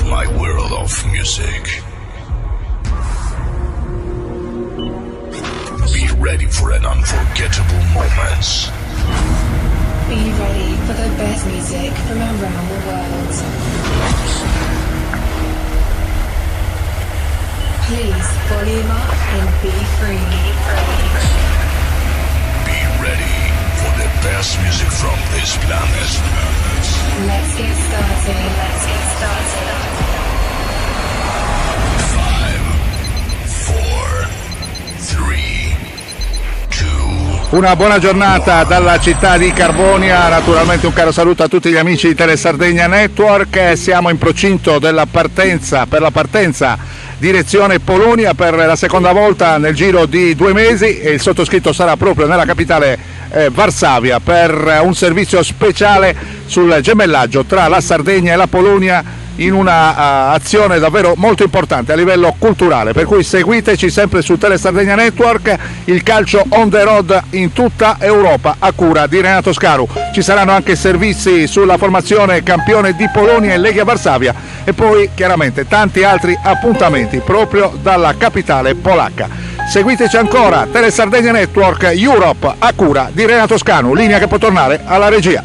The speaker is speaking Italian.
my world of music. Be ready for an unforgettable moments. Be ready for the best music from around the world. Please volume up and be free. Be ready for the best music from this planet. Let's get started. Let's get started. 5, 4, 3, 2. Una buona giornata dalla città di Carbonia, naturalmente un caro saluto a tutti gli amici di Tele Sardegna Network. Siamo in procinto per la partenza direzione Polonia per la seconda volta nel giro di 2 mesi e il sottoscritto sarà proprio nella capitale Varsavia per un servizio speciale sul gemellaggio tra la Sardegna e la Polonia in una azione davvero molto importante a livello culturale, per cui seguiteci sempre su Tele Sardegna Network, il calcio on the road in tutta Europa a cura di Renato Scaru. Ci saranno anche servizi sulla formazione campione di Polonia e Legia Varsavia e poi chiaramente tanti altri appuntamenti proprio dalla capitale polacca. Seguiteci ancora, Tele Sardegna Network Europe a cura di Renato Scanu, linea che può tornare alla regia.